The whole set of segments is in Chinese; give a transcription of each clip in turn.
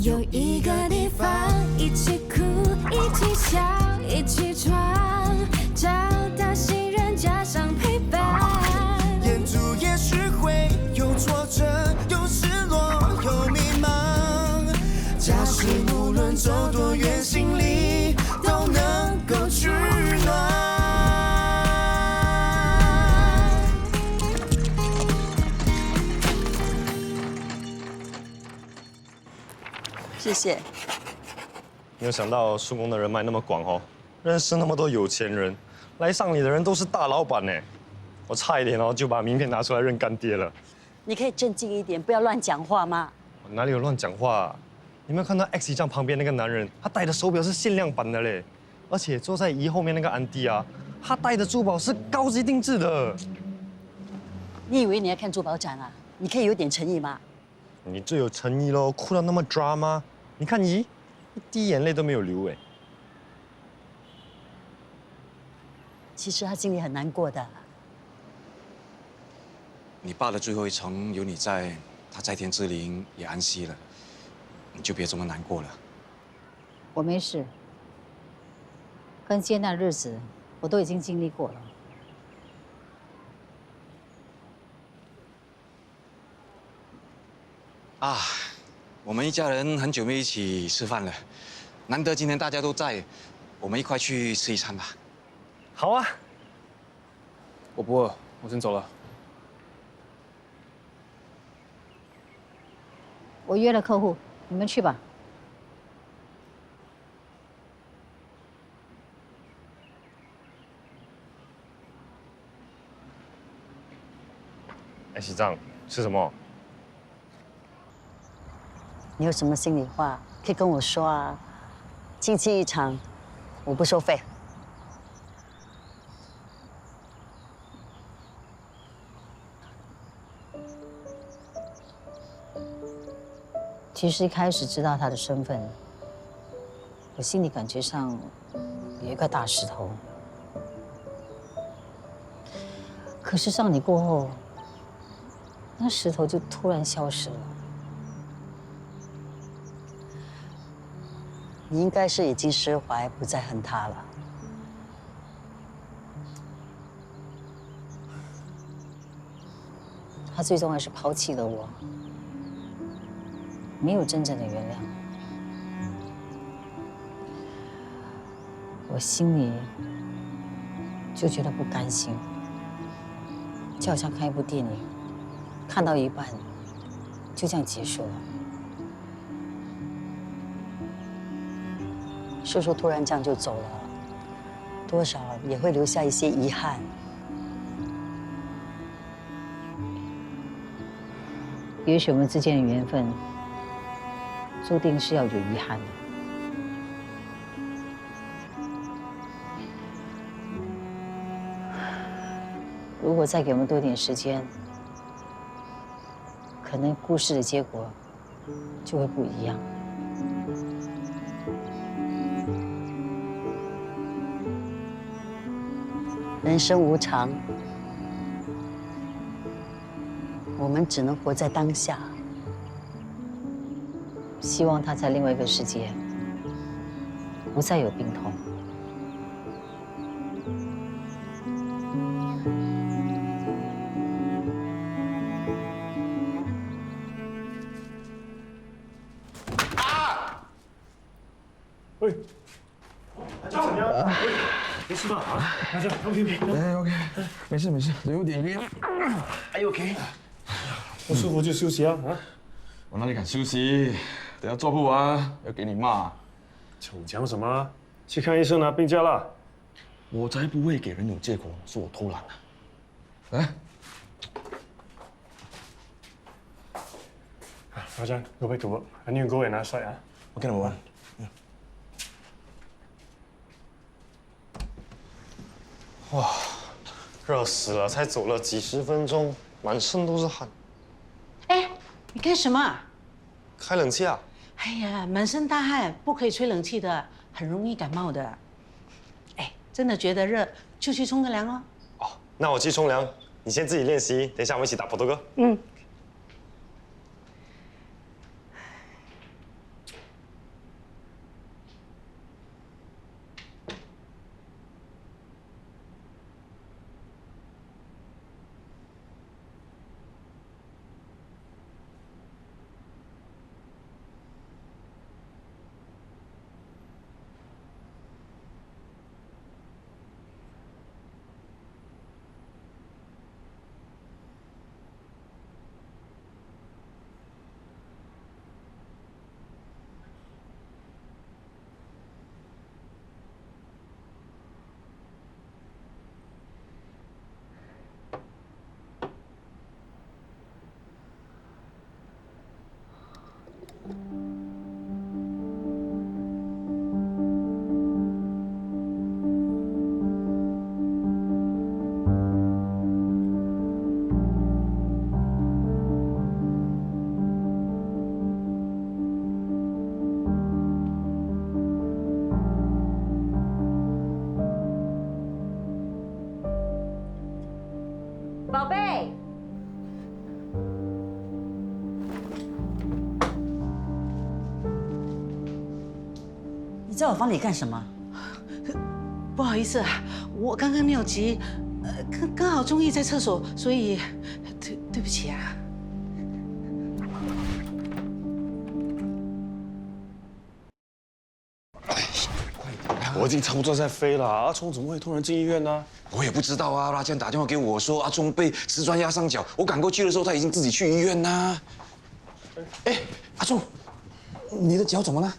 有一个地方，一起哭，一起笑，一起闯，找到信任加上陪伴。沿途也许会有挫折，有失落，有迷茫。假使无论走多远，心里都能够取暖。谢谢。没有想到叔公的人脉那么广哦，认识那么多有钱人，来上你的人都是大老板呢。我差一点哦就把名片拿出来认干爹了。你可以镇静一点，不要乱讲话吗？我哪里有乱讲话啊？你没有看到 X 站旁边那个男人，他戴的手表是限量版的嘞，而且坐在姨后面那个安迪啊，他戴的珠宝是高级定制的。你以为你要看珠宝展啊？你可以有点诚意吗？你最有诚意喽，哭到那么抓吗？你看姨，一滴眼泪都没有流哎。其实他心里很难过的。你爸的最后一程有你在，他在天之灵也安息了，你就别这么难过了。我没事，跟艰难日子我都已经经历过了。啊，我们一家人很久没一起吃饭了，难得今天大家都在，我们一块去吃一餐吧。好啊，我不饿，我先走了。我约了客户，你们去吧。哎，喜藏，吃什么？你有什么心里话可以跟我说啊，亲戚一场，我不收费。其实一开始知道他的身份，我心里感觉上有一块大石头。可是上你过后，那石头就突然消失了。你应该是已经释怀，不再恨他了。他最终还是抛弃了我，没有真正的原谅。我心里就觉得不甘心，就好像看一部电影，看到一半就这样结束了。叔叔突然这样就走了，多少也会留下一些遗憾。也许我们之间的缘分，注定是要有遗憾的。如果再给我们多点时间，可能故事的结果就会不一样。人生无常，我们只能活在当下。希望他在另外一个世界不再有病痛。喂，怎么样？没事吧？啊，大家放平平。哎 ，OK， 没事没事，有点晕。哎 ，OK。不舒服就休息啊！啊，我哪里敢休息？等下做不完要给你骂。逞强什么？去看医生拿病假啦。我才不会给人有借口说我偷懒呢。来，Rajan, go back to work. I need to go and outside 啊。我跟你玩。哇，热死了，才走了几十分钟，满身都是汗。哎，你干什么？开冷气啊？哎呀，满身大汗，不可以吹冷气的，很容易感冒的。哎，真的觉得热就去冲个凉哦。哦，那我去冲凉，你先自己练习，等一下我们一起打波多哥。嗯。宝贝。你在我房里干什么？不好意思啊，我刚刚没有急，刚好钟意在厕所，所以对不起啊。我已经差不多在飞了，阿聪怎么会突然进医院呢？我也不知道啊，拉江打电话给我说阿忠被瓷砖压伤脚，我赶过去的时候他已经自己去医院啦。哎，阿忠，你的脚怎么了？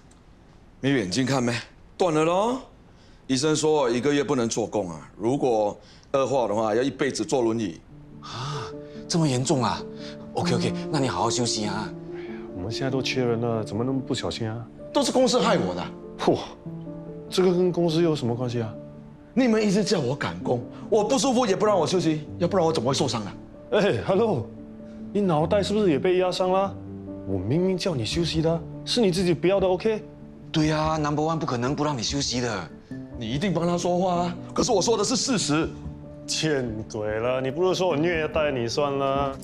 没有眼睛看没？断了咯。医生说1个月不能做工啊，如果恶化的话，要一辈子坐轮椅。啊，这么严重啊 ？OK， 那你好好休息啊。我们现在都缺人了，怎么那么不小心啊？都是公司害我的。嚯，这个跟公司有什么关系啊？你们一直叫我赶工，我不舒服也不让我休息，要不然我怎么会受伤啊？哎 ，Hello， 你脑袋是不是也被压伤了？我明明叫你休息的，是你自己不要的 ，OK？ 对呀，Number One 不可能不让你休息的。你一定帮他说话啊！可是我说的是事实。见鬼了！你不是说我虐待你算了？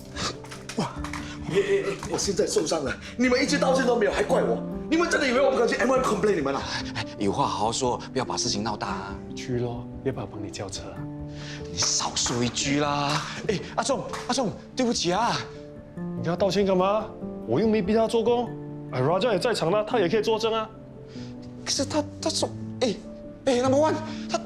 哇！我现在受伤了，你们一句道歉都没有，还怪我？你们真的以为我不敢去 M1 complain 你们啊？有话好好说，不要把事情闹大啊。去咯，要不要帮你叫车啊？你少说一句啦！哎，阿忠，对不起啊！你跟他道歉干嘛？我又没逼他做工。哎 ，Raja 也在场了，他也可以作证啊。可是他说，哎 ，Number One， 他。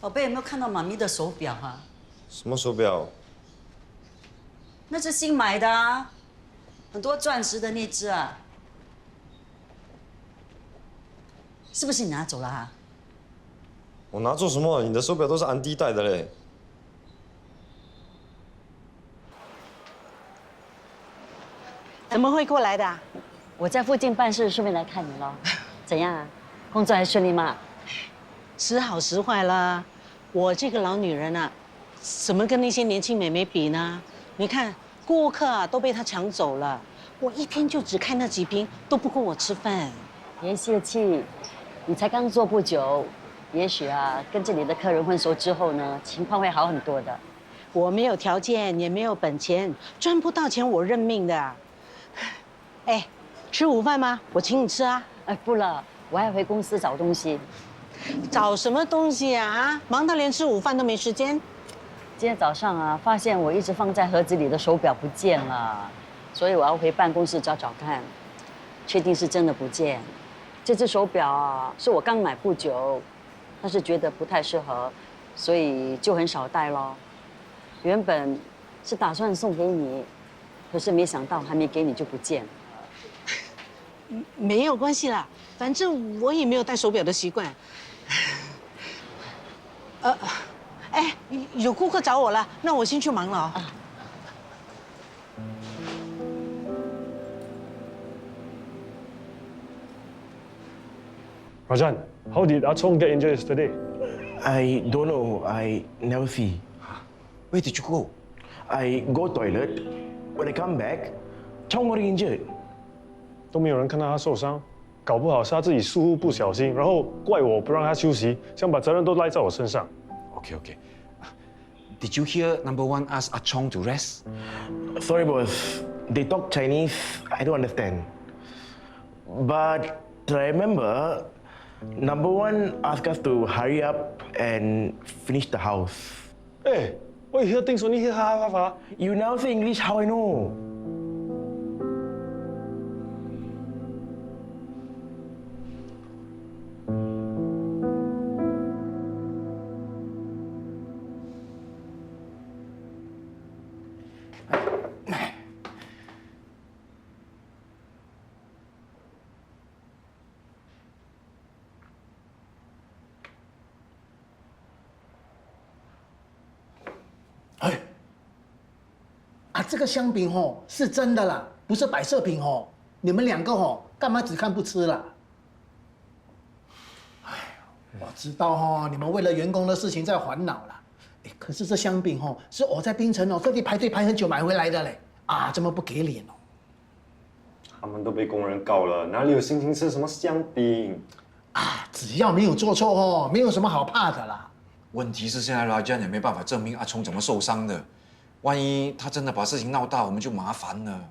宝贝，有没有看到妈咪的手表啊？什么手表？那是新买的啊，很多钻石的那只啊，是不是你拿走了啊？我拿做什么？你的手表都是安迪戴的嘞。怎么会过来的？我在附近办事，顺便来看你咯。怎样啊？工作还顺利吗？时好时坏了。我这个老女人啊，怎么跟那些年轻美眉比呢？你看顾客啊都被她抢走了，我一天就只开那几瓶，都不够我吃饭。别泄气，你才刚做不久，也许啊，跟这里的客人混熟之后呢，情况会好很多的。我没有条件，也没有本钱，赚不到钱我认命的。哎，吃午饭吗？我请你吃啊。哎，不了，我还要回公司找东西。找什么东西啊？忙到连吃午饭都没时间。今天早上啊，发现我一直放在盒子里的手表不见了，所以我要回办公室找找看，确定是真的不见。这只手表啊，是我刚买不久，但是觉得不太适合，所以就很少戴咯。原本是打算送给你，可是没想到还没给你就不见了。没有关系啦，反正我也没有戴手表的习惯。哎，有顾客找我了，那我先去忙了啊。Rajan, how did Achong get injured yesterday? I don't know. I never see. Where did you go? I go toilet. When I come back, Chong got injured. 都没有人看到他受伤，搞不好是他自己疏忽不小心，然后怪我不让他休息，想把责任都赖在我身上。Okay. Did you hear Number One ask Achong to rest? Sorry, boss. They talk Chinese. I don't understand. But I remember, Number One asked us to hurry up and finish the house. Hey, why you hear things only hear half? You now say English. How I know?哎，这个香饼哦是真的啦，不是摆设品哦。你们两个哦，干嘛只看不吃啦？哎，我知道哦，你们为了员工的事情在烦恼啦。哎，可是这香饼哦，是我在槟城哦特地排队排很久买回来的嘞。啊，这么不给脸哦？他们都被工人告了，哪里有心情吃什么香槟？啊，只要没有做错哦，没有什么好怕的啦。问题是现在拉江也没办法证明阿聪怎么受伤的，万一他真的把事情闹大，我们就麻烦了。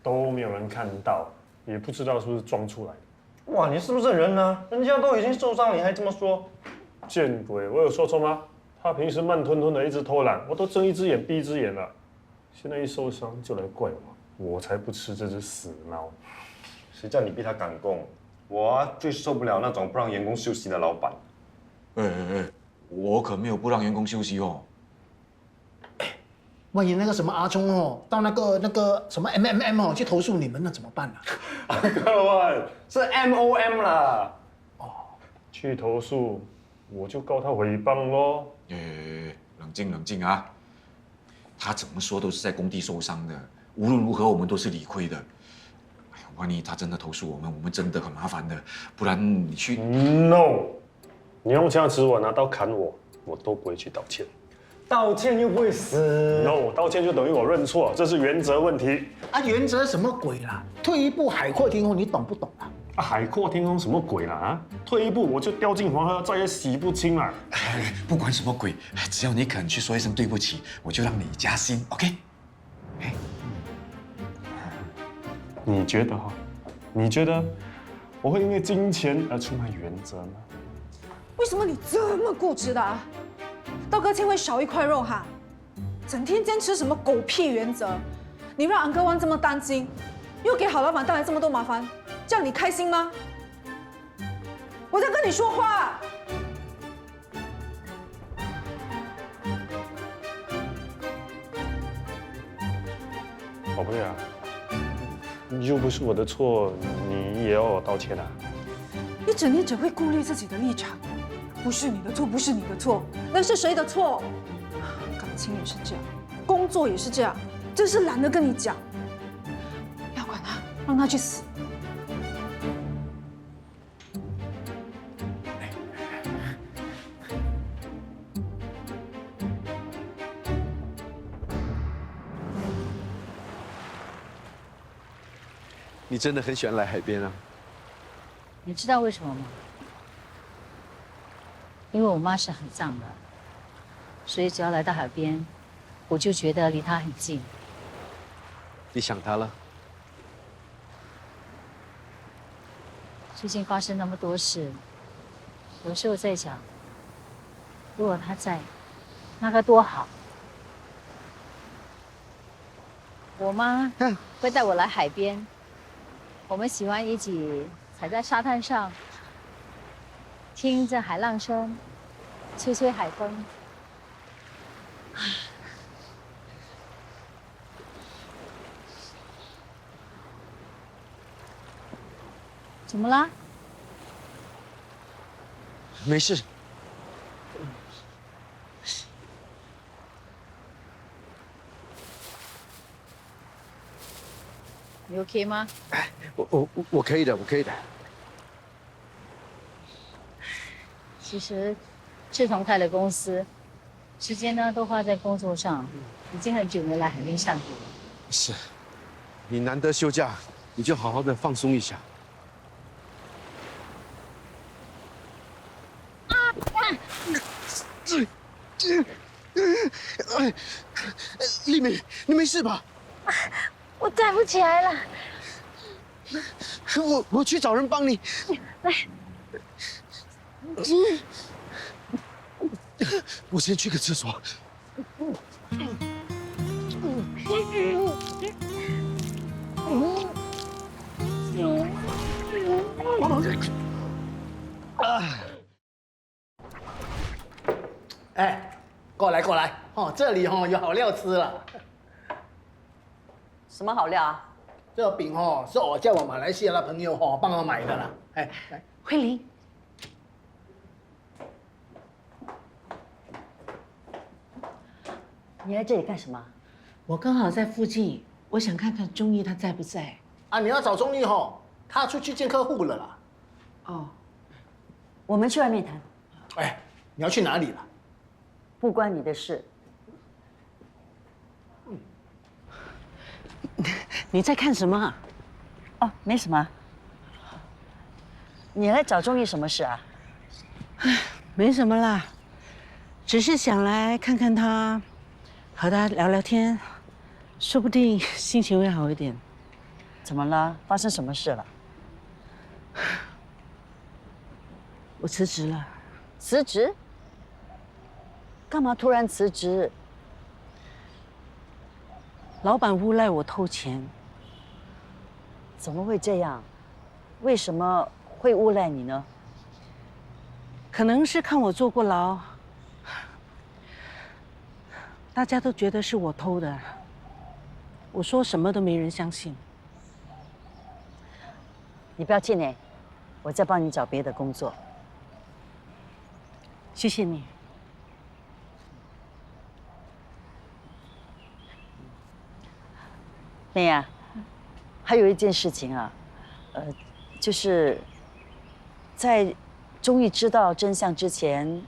都没有人看到，也不知道是不是装出来的。哇，你是不是人呢？人家都已经受伤了，你还这么说？见鬼，我有说错吗？他平时慢吞吞的，一直偷懒，我都睁一只眼闭一只眼了。现在一受伤就来怪我，我才不吃这只死猫。谁叫你逼他赶工？我最受不了那种不让员工休息的老板。我可没有不让员工休息哦。万一那个什么阿聪哦，到那个什么 MMM 哦去投诉你们，那怎么办呢？各位，是 MOM 啦。哦，去投诉，我就告他诽谤喽。冷静啊！他怎么说都是在工地受伤的，无论如何我们都是理亏的。哎呀，万一他真的投诉我们真的很麻烦的。不然你去 No， 你用枪指我，拿刀砍我，我都不会去道歉。道歉又不会死。 No， 道歉就等于我认错，这是原则问题。啊，原则什么鬼啦？退一步海阔天空，你懂不懂啊？啊，海阔天空什么鬼啦？啊，退一步我就掉进黄河，再也洗不清了。不管什么鬼，只要你肯去说一声对不起，我就让你加薪 ，OK？ 你觉得哈？你觉得我会因为金钱而出卖原则吗？为什么你这么固执的啊？道哥欠会少一块肉哈，整天坚持什么狗屁原则，你让安哥湾这么担心，又给郝老板带来这么多麻烦，这样你开心吗？我在跟你说话。宝贝啊，又不是我的错，你也要我道歉啊？你整天只会顾虑自己的立场，不是你的错，不是你的错，那是谁的错？感情也是这样，工作也是这样，真是懒得跟你讲。不要管他，让他去死。你真的很喜欢来海边啊？你知道为什么吗？因为我妈是很藏的，所以只要来到海边，我就觉得离她很近。你想她了？最近发生那么多事，有时候在想，如果她在，那该多好。我妈会带我来海边，我们喜欢一起踩在沙滩上，听着海浪声，吹吹海风。怎么啦？没事。你 OK 吗？我可以的，我可以的。其实，志同开了公司，时间呢都花在工作上，已经很久没来海边散步了。是，你难得休假，你就好好的放松一下。丽美，你没事吧？我站不起来了。我去找人帮你。来。我先去个厕所。哎，过来过来，哦，这里哦有好料吃了。什么好料啊？这个饼哦是我叫我马来西亚的朋友哦帮我买的啦。哎，来，慧玲，你来这里干什么？我刚好在附近，我想看看钟义他在不在。啊，你要找钟义哦，他出去见客户了啦。哦，我们去外面谈。哎，你要去哪里了？不关你的事。你在看什么啊？哦，没什么。你来找钟意什么事啊？没什么啦，只是想来看看他，和他聊聊天，说不定心情会好一点。怎么了？发生什么事了？我辞职了。辞职？干嘛突然辞职？老板诬赖我偷钱。怎么会这样？为什么会诬赖你呢？可能是看我坐过牢，大家都觉得是我偷的。我说什么都没人相信。你不要气馁，我再帮你找别的工作。谢谢你。妹呀，还有一件事情啊，就是在钟意知道真相之前，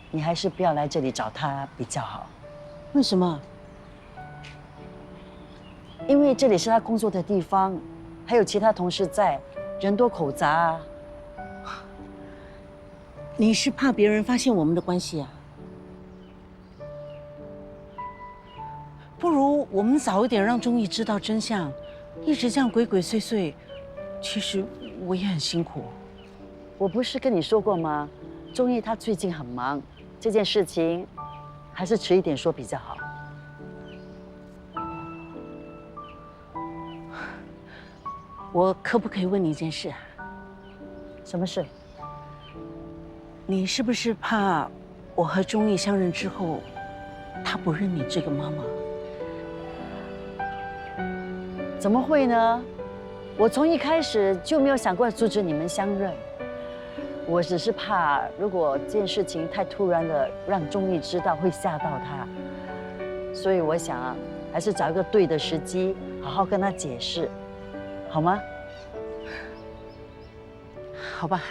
你还是不要来这里找他比较好。为什么？因为这里是他工作的地方，还有其他同事在，人多口杂啊。你是怕别人发现我们的关系啊？不如我们早一点让钟意知道真相，一直这样鬼鬼祟祟，其实我也很辛苦。我不是跟你说过吗？钟意他最近很忙，这件事情还是迟一点说比较好。我可不可以问你一件事啊？什么事？你是不是怕我和钟意相认之后，他不认你这个妈妈？怎么会呢？我从一开始就没有想过阻止你们相认。我只是怕，如果这件事情太突然的让钟意知道，会吓到他。所以我想啊，还是找一个对的时机，好好跟他解释，好吗？好吧。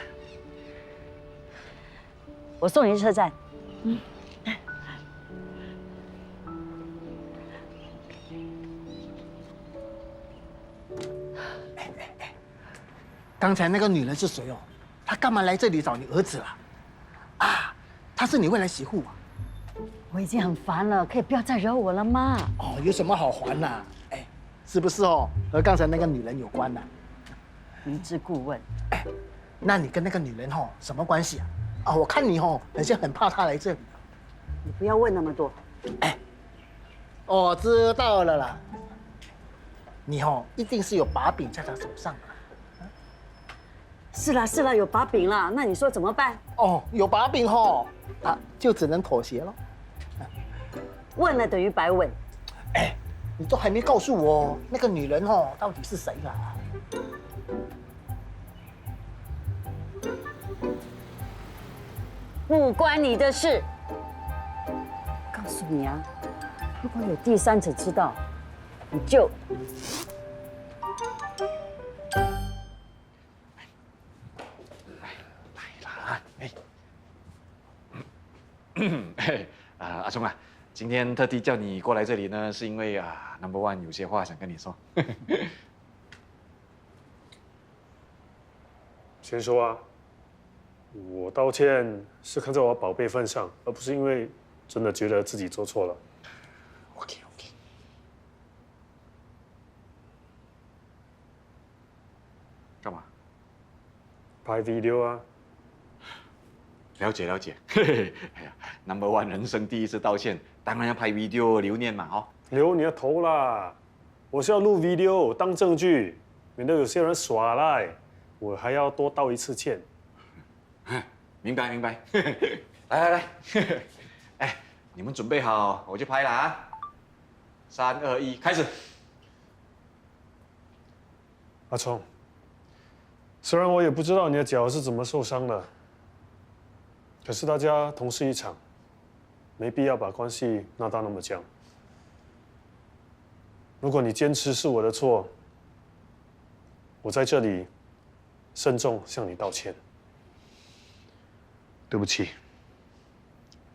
我送你去车站。嗯。刚才那个女人是谁哦？她干嘛来这里找你儿子了？啊，她是你未来媳妇啊？我已经很烦了，可以不要再惹我了吗？哦，有什么好烦的？哎，是不是哦？和刚才那个女人有关的？明知故问。哎，那你跟那个女人哦什么关系啊？啊，我看你哦，好像很怕她来这里。你不要问那么多。哎，我知道了啦。你哦，一定是有把柄在她手上啊。是啦是啦，有把柄啦，那你说怎么办？哦，有把柄吼，啊，就只能妥协了。问了等于白问。哎，你都还没告诉我那个女人哦到底是谁啦？不关你的事。告诉你啊，如果有第三者知道，你就……阿忠啊，今天特地叫你过来这里呢，是因为Number One 有些话想跟你说。先说啊，我道歉是看在我宝贝份上，而不是因为真的觉得自己做错了。OK。干嘛？拍 video 啊。了解。哎呀 ，Number One 人生第一次道歉，当然要拍 video 留念嘛，哦。留你的头啦！我是要录 video 当证据，免得有些人耍赖，我还要多道一次歉。明白。来，哎，你们准备好，我就拍了啊！3、2、1，开始。阿聪，虽然我也不知道你的脚是怎么受伤的。可是大家同事一场，没必要把关系闹到那么僵。如果你坚持是我的错，我在这里慎重向你道歉。对不起，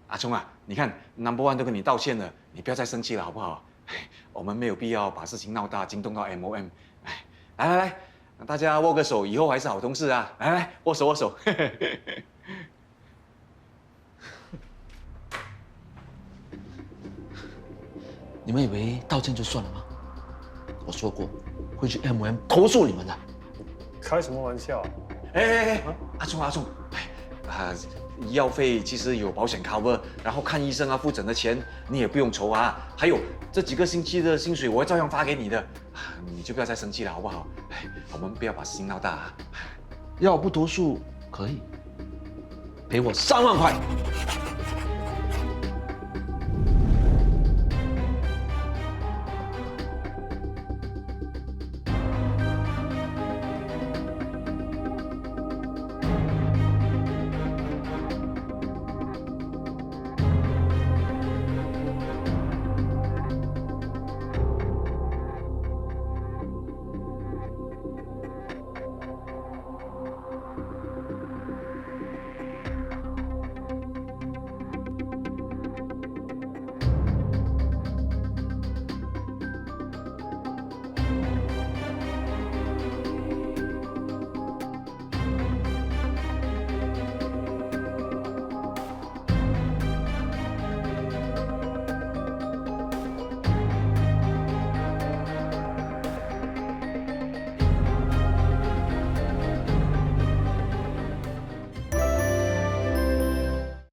阿聪啊，你看 Number One 都跟你道歉了，你不要再生气了好不好？我们没有必要把事情闹大，惊动到 MOM。来，大家握个手，以后还是好同事啊！来，握手握手。你们以为道歉就算了吗？我说过会去 MOM 投诉你们的。开什么玩笑？阿忠，医药费其实有保险 cover， 然后看医生啊、复诊的钱你也不用愁啊。还有这几个星期的薪水我会照样发给你的，你就不要再生气了好不好？我们不要把事情闹大啊。要我不投诉可以，赔我3万块。